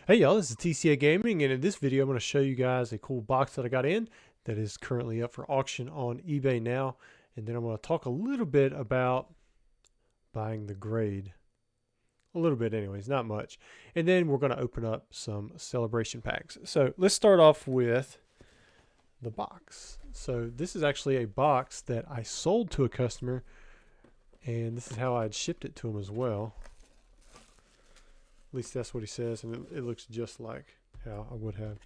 Hey y'all, this is TCA Gaming, and in this video I'm going to show you guys a cool box that I got in that is currently up for auction on eBay now. And then I'm going to talk a little bit about buying the grade. A little bit anyways, not much. And then we're going to open up some celebration packs. So let's start off with the box. So this is actually a box that I sold to a customer, and this is how I had shipped it to him as well. At least that's what he says, and it looks just like how I would have.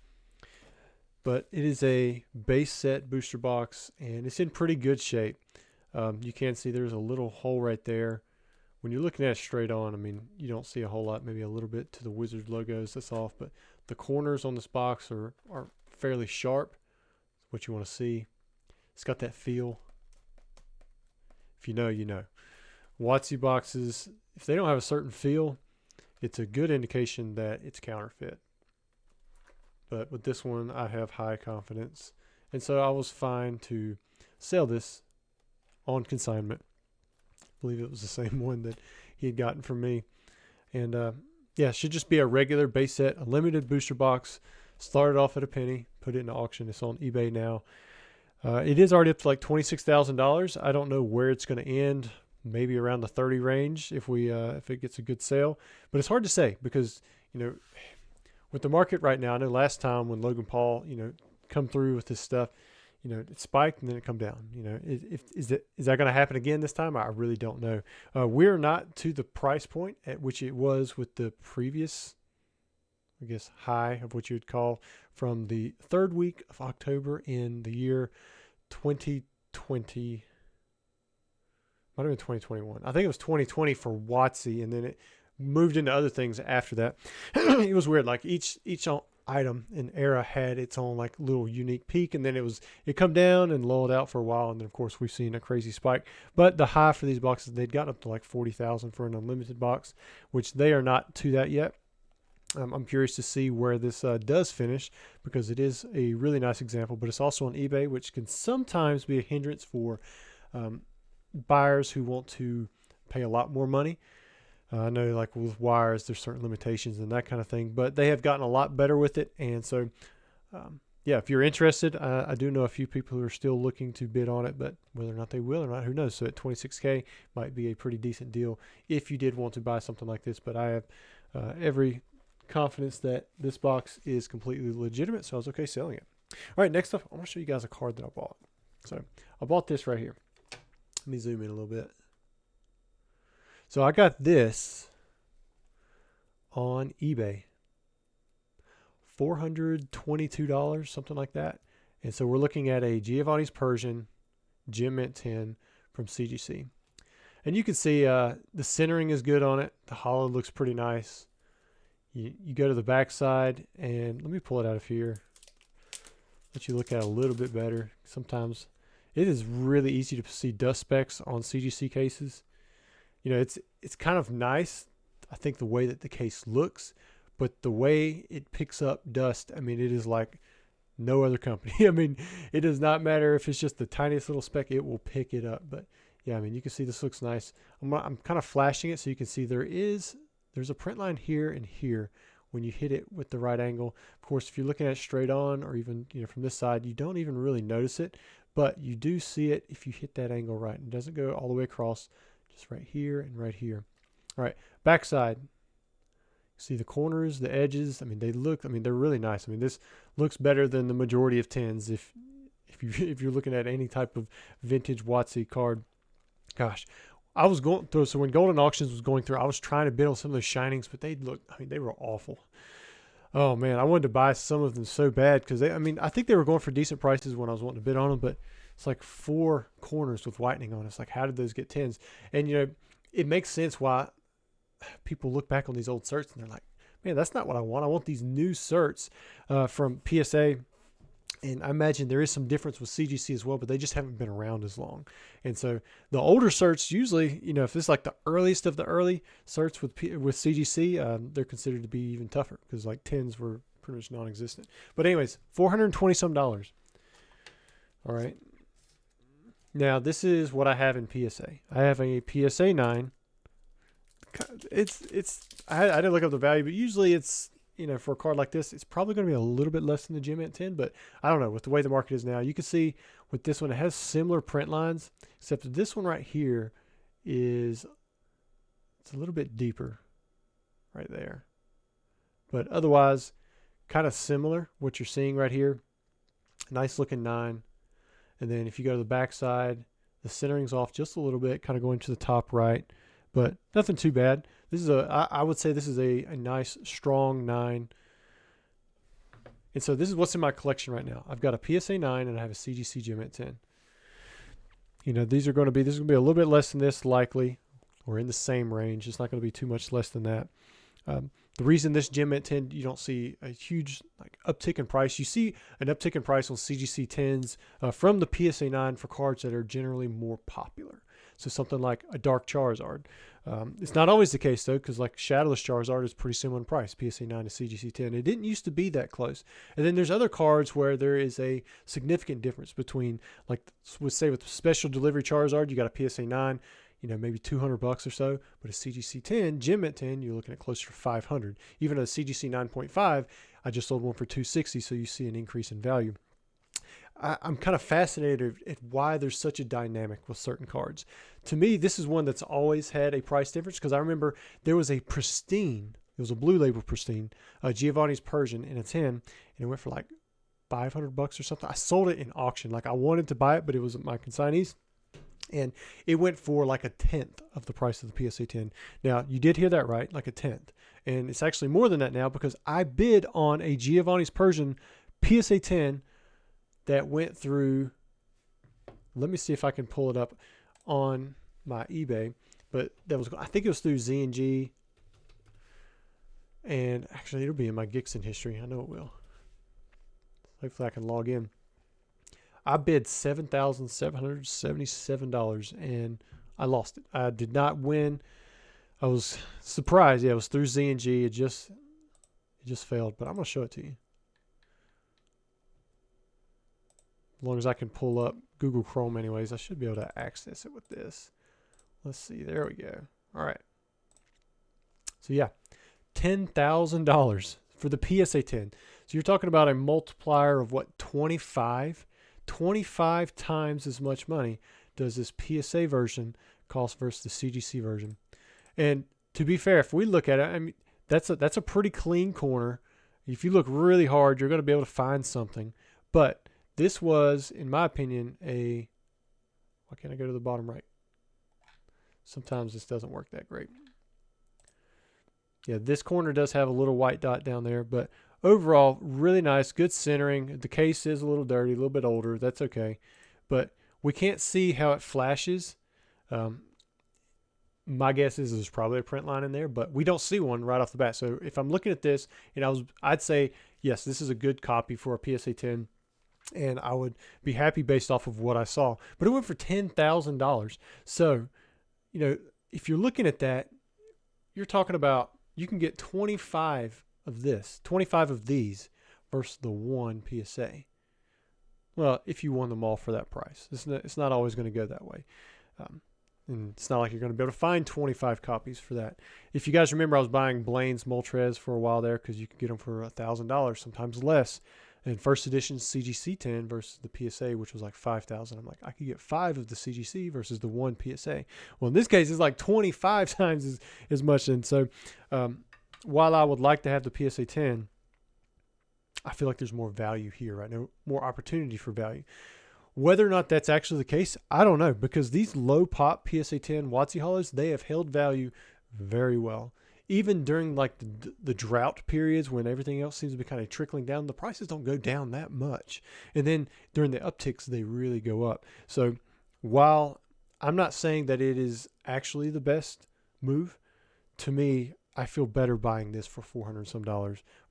But it is a base set booster box, and it's in pretty good shape. You can see there's a little hole right there. When you're looking at it straight on, I mean, you don't see a whole lot, maybe a little bit to the Wizards logos that's off, but the corners on this box are fairly sharp. That's what you want to see. It's got that feel. If you know, you know. WotC boxes, if they don't have a certain feel, it's a good indication that it's counterfeit. But with this one, I have high confidence. And so I was fine to sell this on consignment. I believe it was the same one that he had gotten from me. And yeah, it should just be a regular base set, a limited booster box. Started off at a penny, put it in the auction. It's on eBay now. It is already up to like $26,000. I don't know where it's going to end. Maybe around the 30 range if it gets a good sale, but it's hard to say because, you know, with the market right now, I know last time when Logan Paul, you know, come through with this stuff, you know, it spiked and then it come down. You know, is that going to happen again this time? I really don't know. We're not to the price point at which it was with the previous, I guess, high of what you would call from the third week of October in the year 2020. Might have been 2021. I think it was 2020 for WotC, and then it moved into other things after that. It was weird. Like each item and era had its own like little unique peak, and then it come down and lulled out for a while, and then of course we've seen a crazy spike. But the high for these boxes, they'd gotten up to like 40,000 for an unlimited box, which they are not to that yet. I'm curious to see where this does finish because it is a really nice example, but it's also on eBay, which can sometimes be a hindrance for buyers who want to pay a lot more money. I know like with wires, there's certain limitations and that kind of thing, but they have gotten a lot better with it. And so, yeah, if you're interested, I do know a few people who are still looking to bid on it, but whether or not they will or not, who knows? So at 26K might be a pretty decent deal if you did want to buy something like this, but I have every confidence that this box is completely legitimate. So I was okay selling it. All right, next up, I want to show you guys a card that I bought. So I bought this right here. Let me zoom in a little bit. So I got this on eBay. $422, something like that. And so we're looking at a Giovanni's Persian Gem Mint 10 from CGC. And you can see the centering is good on it. The hollow looks pretty nice. You go to the back side, and let me pull it out of here. Let you look at it a little bit better. Sometimes it is really easy to see dust specks on CGC cases. You know, it's kind of nice, I think, the way that the case looks, but the way it picks up dust, I mean, it is like no other company. I mean, it does not matter if it's just the tiniest little speck, it will pick it up. But yeah, I mean, you can see this looks nice. I'm kind of flashing it so you can see there's a print line here and here when you hit it with the right angle. Of course, if you're looking at it straight on or even, you know, from this side, you don't even really notice it, but you do see it if you hit that angle right. It doesn't go all the way across, just right here and right here. All right, backside. See the corners, the edges. I mean, they're really nice. I mean, this looks better than the majority of 10s if you're looking at any type of vintage WotC card. Gosh, I was going through, so when Golden Auctions was going through, I was trying to bid on some of those shinings, but they were awful. Oh man, I wanted to buy some of them so bad because I think they were going for decent prices when I was wanting to bid on them, but it's like 4 corners with whitening on it. It's like, how did those get 10s? And you know, it makes sense why people look back on these old certs and they're like, man, that's not what I want. I want these new certs from PSA. And I imagine there is some difference with CGC as well, but they just haven't been around as long. And so the older certs usually, you know, if it's like the earliest of the early certs with CGC, they're considered to be even tougher because like 10s were pretty much non-existent. But anyways, $420 some. All right. Now this is what I have in PSA. I have a PSA 9. I didn't look up the value, but usually it's you know, for a card like this, it's probably going to be a little bit less than the Gem Mint 10, but I don't know. With the way the market is now, you can see with this one, it has similar print lines, except that this one right here it's a little bit deeper right there. But otherwise, kind of similar, what you're seeing right here. Nice looking 9. And then if you go to the back side, the centering's off just a little bit, kind of going to the top right, but nothing too bad. This is I would say this is a nice, strong 9. And so this is what's in my collection right now. I've got a PSA 9 and I have a CGC Gem Mint 10. You know, this is going to be a little bit less than this likely, or in the same range. It's not going to be too much less than that. The reason this Gem Mint 10, you don't see a huge uptick in price. You see an uptick in price on CGC 10s from the PSA 9 for cards that are generally more popular. So something like a Dark Charizard. It's not always the case, though, because like Shadowless Charizard is pretty similar in price, PSA 9 to CGC 10. It didn't used to be that close. And then there's other cards where there is a significant difference between, like, let's say with Special Delivery Charizard, you got a PSA 9, you know, maybe $200 or so, but a CGC 10, Gem Mint 10, you're looking at closer to $500. Even a CGC 9.5, I just sold one for $260, so you see an increase in value. I'm kind of fascinated at why there's such a dynamic with certain cards. To me, this is one that's always had a price difference, because I remember there was a pristine, it was a blue label pristine, Giovanni's Persian in a 10, and it went for like $500 or something. I sold it in auction. Like, I wanted to buy it, but it was my consignees. And it went for like a 10th of the price of the PSA 10. Now, you did hear that right, like a 10th. And it's actually more than that now, because I bid on a Giovanni's Persian PSA 10 that went through, let me see if I can pull it up on my eBay. But that was, I think it was through Z&G. And actually, it'll be in my Gixxon history. I know it will. Hopefully I can log in. I bid $7,777 and I lost it. I did not win. I was surprised. Yeah, it was through Z&G. It just failed, but I'm going to show it to you. As long as I can pull up Google Chrome anyways, I should be able to access it with this. Let's see. There we go. All right. So yeah, $10,000 for the PSA 10. So you're talking about a multiplier of what, 25? 25 times as much money does this PSA version cost versus the CGC version. And to be fair, if we look at it, I mean, that's a pretty clean corner. If you look really hard, you're going to be able to find something. But this was, in my opinion, why can't I go to the bottom right? Sometimes this doesn't work that great. Yeah, this corner does have a little white dot down there, but overall, really nice, good centering. The case is a little dirty, a little bit older. That's okay. But we can't see how it flashes. My guess is there's probably a print line in there, but we don't see one right off the bat. So if I'm looking at this, and I'd say, yes, this is a good copy for a PSA 10, and I would be happy based off of what I saw. But it went for $10,000. So, you know, if you're looking at that, you're talking about you can get 25 of these versus the one PSA. Well, if you won them all for that price. It's not always going to go that way. And it's not like you're going to be able to find 25 copies for that. If you guys remember, I was buying Blaine's Moltres for a while there because you could get them for $1,000, sometimes less. And first edition CGC 10 versus the PSA, which was like $5,000. I'm like, I could get 5 of the CGC versus the one PSA. Well, in this case, it's like 25 times as much. And so while I would like to have the PSA 10, I feel like there's more value here right now, more opportunity for value. Whether or not that's actually the case, I don't know, because these low pop PSA 10 WotC Hollows, they have held value very well. Even during like the drought periods when everything else seems to be kind of trickling down, the prices don't go down that much. And then during the upticks, they really go up. So while I'm not saying that it is actually the best move, to me, I feel better buying this for $400 some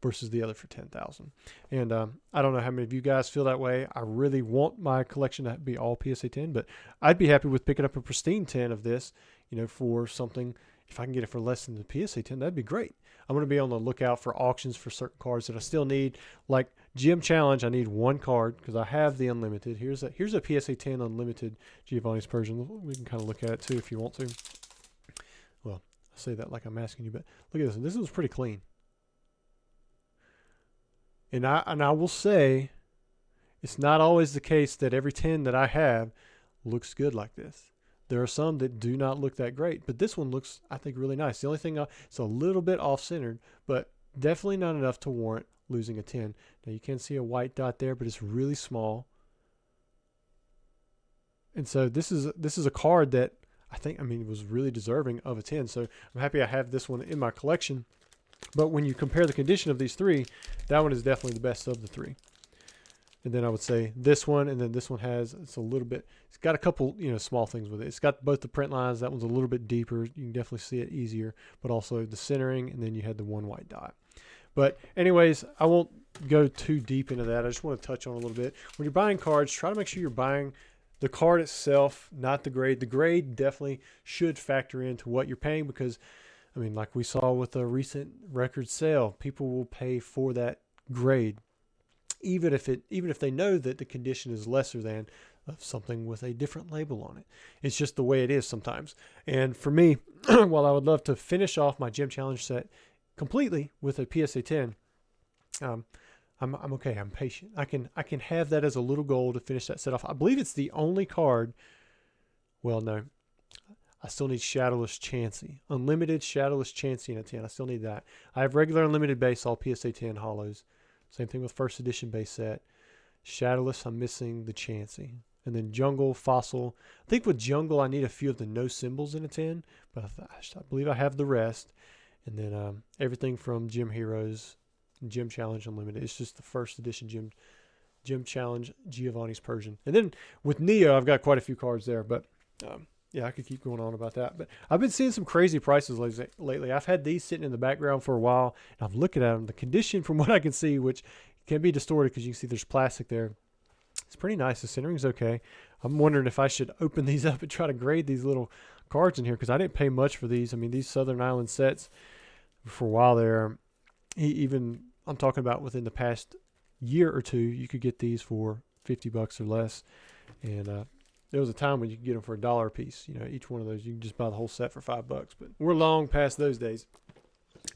versus the other for $10,000. And I don't know how many of you guys feel that way. I really want my collection to be all PSA 10, but I'd be happy with picking up a pristine 10 of this, you know, for something. If I can get it for less than the PSA 10, that'd be great. I'm going to be on the lookout for auctions for certain cards that I still need. Like Gym Challenge, I need one card because I have the Unlimited. Here's a PSA 10 Unlimited Giovanni's Persian. We can kind of look at it too if you want to. Well, I say that like I'm asking you, but look at this. This was pretty clean. And I will say, it's not always the case that every 10 that I have looks good like this. There are some that do not look that great, but this one looks, I think, really nice. The only thing, it's a little bit off-centered, but definitely not enough to warrant losing a 10. Now you can see a white dot there, but it's really small. And so this is a card that I think, was really deserving of a 10. So I'm happy I have this one in my collection. But when you compare the condition of these three, that one is definitely the best of the three. And then I would say this one, and then this one it's a little bit, it's got a couple, small things with it. It's got both the print lines. That one's a little bit deeper. You can definitely see it easier, but also the centering, and then you had the one white dot. But anyways, I won't go too deep into that. I just want to touch on a little bit. When you're buying cards, try to make sure you're buying the card itself, not the grade. The grade definitely should factor into what you're paying because, like we saw with a recent record sale, people will pay for that grade. Even if they know that the condition is lesser than of something with a different label on it. It's just the way it is sometimes. And for me, while I would love to finish off my Gym Challenge set completely with a PSA 10, I'm okay. I'm patient. I can have that as a little goal to finish that set off. I believe it's the only card. Well, no. I still need Shadowless Chansey. Unlimited Shadowless Chansey in a 10. I still need that. I have regular unlimited base, all PSA 10 hollows. Same thing with first edition base set. Shadowless, I'm missing the Chansey. And then Jungle, Fossil. I think with Jungle, I need a few of the no symbols in a 10. But I believe I have the rest. And then everything from Gym Heroes, Gym Challenge Unlimited. It's just the first edition Gym Challenge Giovanni's Persian. And then with Neo, I've got quite a few cards there. But yeah, I could keep going on about that. But I've been seeing some crazy prices lately. I've had these sitting in the background for a while, and I'm looking at them. The condition, from what I can see, which can be distorted because you can see there's plastic there, it's pretty nice. The centering's okay. I'm wondering if I should open these up and try to grade these little cards in here because I didn't pay much for these. These Southern Island sets, for a while there, even I'm talking about within the past year or two, you could get these for $50 or less. And there was a time when you could get them for $1 a piece. Each one of those, you can just buy the whole set for $5. But we're long past those days.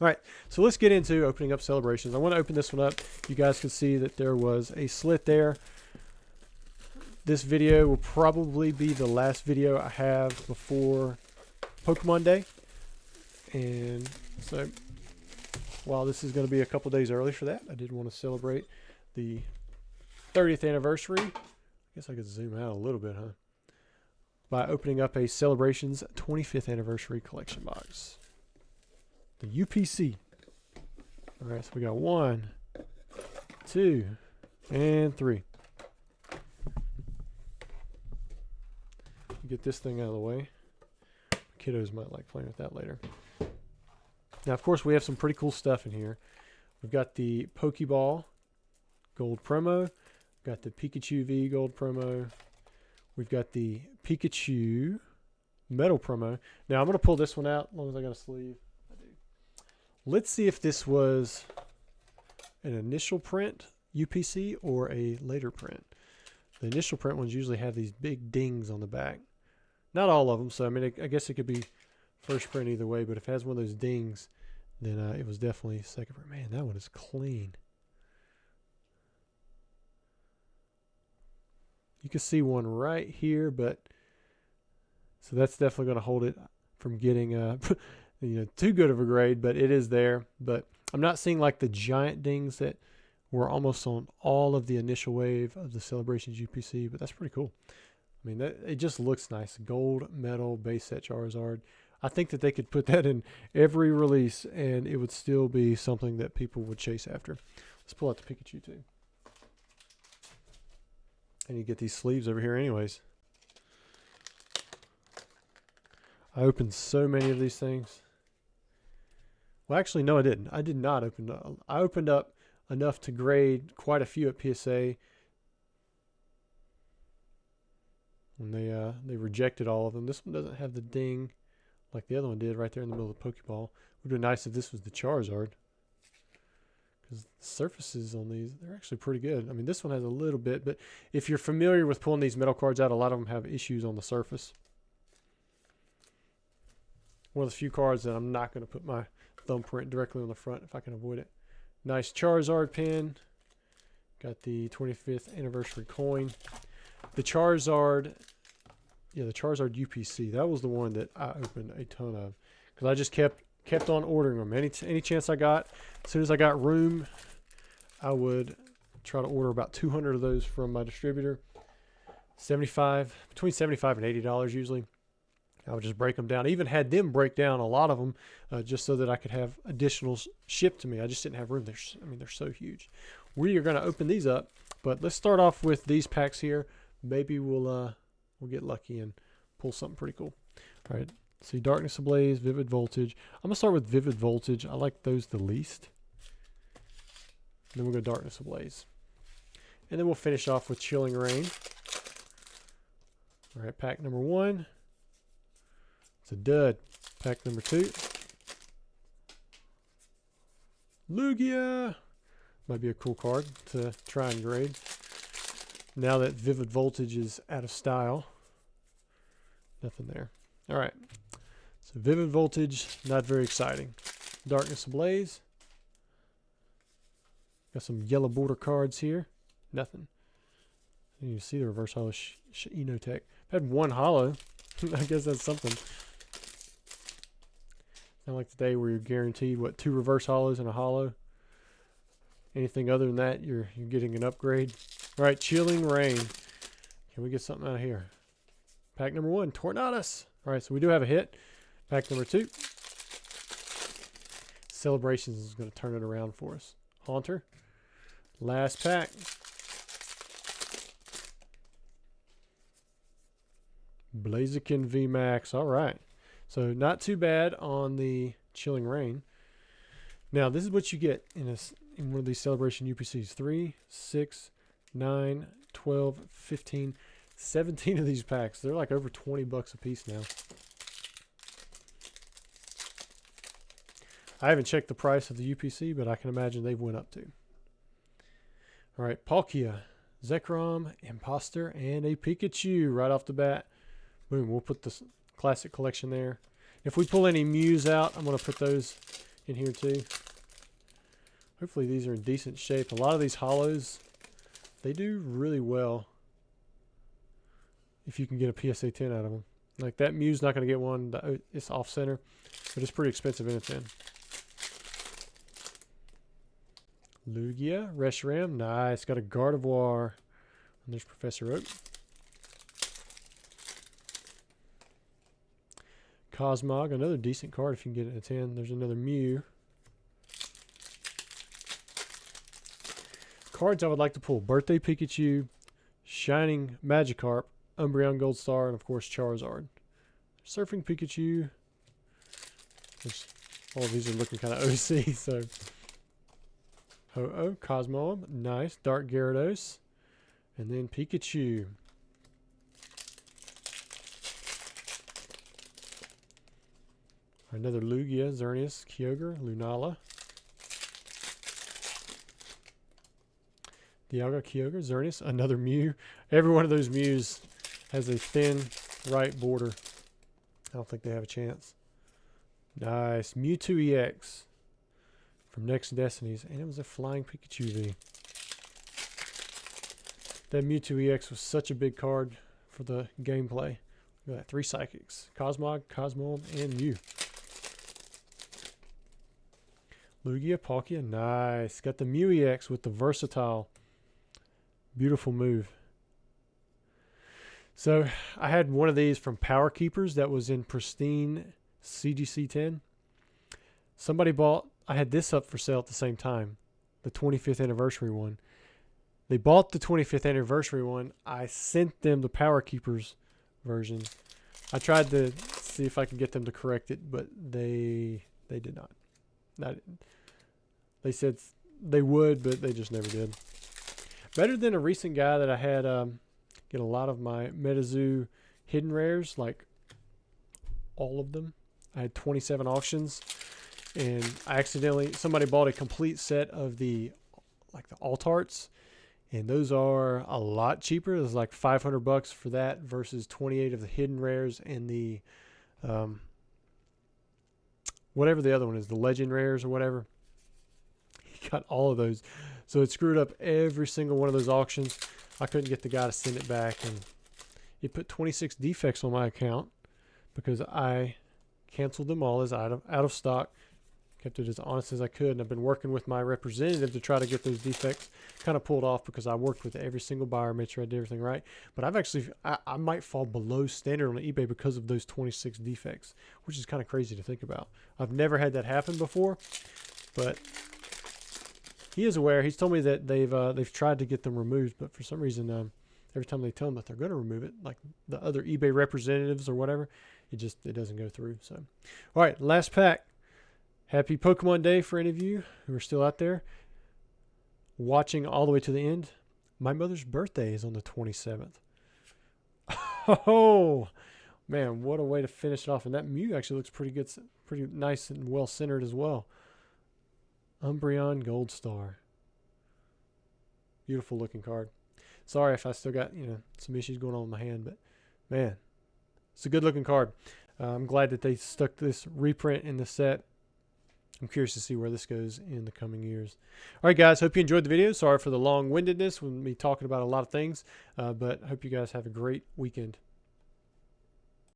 All right, so let's get into opening up celebrations. I want to open this one up. You guys can see that there was a slit there. This video will probably be the last video I have before Pokemon Day. And so while this is going to be a couple days early for that, I did want to celebrate the 30th anniversary. I guess I could zoom out a little bit, huh? By opening up a Celebrations 25th Anniversary Collection box. The UPC. All right, so we got 1, 2, and 3. Get this thing out of the way. Kiddos might like playing with that later. Now, of course, we have some pretty cool stuff in here. We've got the Pokeball Gold Promo. We've got the Pikachu V Gold Promo. We've got the Pikachu Metal Promo. Now, I'm going to pull this one out as long as I got a sleeve. I do. Let's see if this was an initial print UPC or a later print. The initial print ones usually have these big dings on the back. Not all of them, so I guess it could be first print either way, but if it has one of those dings, then it was definitely second print. Man, that one is clean. You can see one right here, but so that's definitely going to hold it from getting too good of a grade, but it is there. But I'm not seeing like the giant dings that were almost on all of the initial wave of the Celebrations UPC, but that's pretty cool. It just looks nice. Gold, metal, base set Charizard. I think that they could put that in every release, and it would still be something that people would chase after. Let's pull out the Pikachu too. And you get these sleeves over here anyways. I opened so many of these things. Well, actually, no, I didn't. I did not open up. I opened up enough to grade quite a few at PSA. And they rejected all of them. This one doesn't have the ding like the other one did right there in the middle of the Pokeball. It would be nice if this was the Charizard. Because the surfaces on these, they're actually pretty good. This one has a little bit, but if you're familiar with pulling these metal cards out, a lot of them have issues on the surface. One of the few cards that I'm not going to put my thumbprint directly on the front if I can avoid it. Nice Charizard pin. Got the 25th anniversary coin. The Charizard, yeah, the Charizard UPC. That was the one that I opened a ton of because I just kept on ordering them. Any chance I got, as soon as I got room, I would try to order about 200 of those from my distributor. Between $75 and $80 usually. I would just break them down. I even had them break down a lot of them just so that I could have additionals shipped to me. I just didn't have room. They're so huge. We are going to open these up, but let's start off with these packs here. Maybe we'll get lucky and pull something pretty cool. All right. See, Darkness Ablaze, Vivid Voltage. I'm going to start with Vivid Voltage. I like those the least. Then we'll go Darkness Ablaze. And then we'll finish off with Chilling Reign. All right, pack number 1. It's a dud. Pack number 2. Lugia. Might be a cool card to try and grade. Now that Vivid Voltage is out of style. Nothing there. All right. So Vivid Voltage, not very exciting. Darkness Ablaze. Got some yellow border cards here. Nothing. You see the reverse holo Enotech. I've had one holo. I guess that's something. Not like today where you're guaranteed, 2 reverse holos and a holo. Anything other than that, you're getting an upgrade. All right, Chilling Reign. Can we get something out of here? Pack number 1, Tornadus. All right, so we do have a hit. Pack number 2. Celebrations is going to turn it around for us. Haunter. Last pack. Blaziken VMAX. All right. So not too bad on the Chilling Reign. Now, this is what you get in one of these Celebration UPCs. 3, 6, 9, 12, 15, 17 of these packs. They're like over $20 a piece now. I haven't checked the price of the UPC, but I can imagine they've went up too. All right, Palkia, Zekrom, Imposter, and a Pikachu right off the bat. Boom, we'll put this classic collection there. If we pull any Mews out, I'm going to put those in here too. Hopefully these are in decent shape. A lot of these holos, they do really well if you can get a PSA 10 out of them. Like that Mew's not going to get one. It's off center, but it's pretty expensive in a 10. Lugia, Reshiram, nice. Got a Gardevoir. And there's Professor Oak. Cosmog, another decent card if you can get it in a 10. There's another Mew. Cards I would like to pull. Birthday Pikachu, Shining Magikarp, Umbreon Gold Star, and of course Charizard. Surfing Pikachu. All of these are looking kind of OC, so. Ho-Oh, Cosmo, nice. Dark Gyarados. And then Pikachu. Another Lugia, Xerneas, Kyogre, Lunala. Dialga, Kyogre, Xerneas, another Mew. Every one of those Mews has a thin right border. I don't think they have a chance. Nice. Mewtwo EX from Next Destinies. And it was a Flying Pikachu V. That Mewtwo EX was such a big card for the gameplay. Look at that. 3 Psychics. Cosmog, Cosmo, and Mew. Lugia, Palkia, nice. Got the Mew EX with the versatile. Beautiful move. So I had one of these from Power Keepers that was in pristine CGC 10. Somebody bought, I had this up for sale at the same time, the 25th anniversary one. They bought the 25th anniversary one. I sent them the Power Keepers version. I tried to see if I could get them to correct it, but they did not. They said they would, but they just never did. Better than a recent guy that I had get a lot of my MetaZoo hidden rares, like all of them. I had 27 auctions, and I accidentally, somebody bought a complete set of the Altarts, and those are a lot cheaper. It was like $500 for that versus 28 of the hidden rares and the whatever the other one is, the legend rares or whatever. He got all of those. So it screwed up every single one of those auctions. I couldn't get the guy to send it back, and it put 26 defects on my account because I canceled them all as out of stock. Kept it as honest as I could, and I've been working with my representative to try to get those defects kind of pulled off because I worked with every single buyer, made sure I did everything right. But I might fall below standard on eBay because of those 26 defects, which is kind of crazy to think about. I've never had that happen before, but he is aware. He's told me that they've tried to get them removed, but for some reason, every time they tell them that they're going to remove it, like the other eBay representatives or whatever, it doesn't go through. So, all right, last pack. Happy Pokemon Day for any of you who are still out there watching all the way to the end. My mother's birthday is on the 27th. Oh, man, what a way to finish it off. And that Mew actually looks pretty good, pretty nice and well centered as well. Umbreon Gold Star. Beautiful looking card. Sorry if I still got, some issues going on with my hand, but man, it's a good looking card. I'm glad that they stuck this reprint in the set. I'm curious to see where this goes in the coming years. All right, guys, hope you enjoyed the video. Sorry for the long-windedness with me talking about a lot of things, but I hope you guys have a great weekend.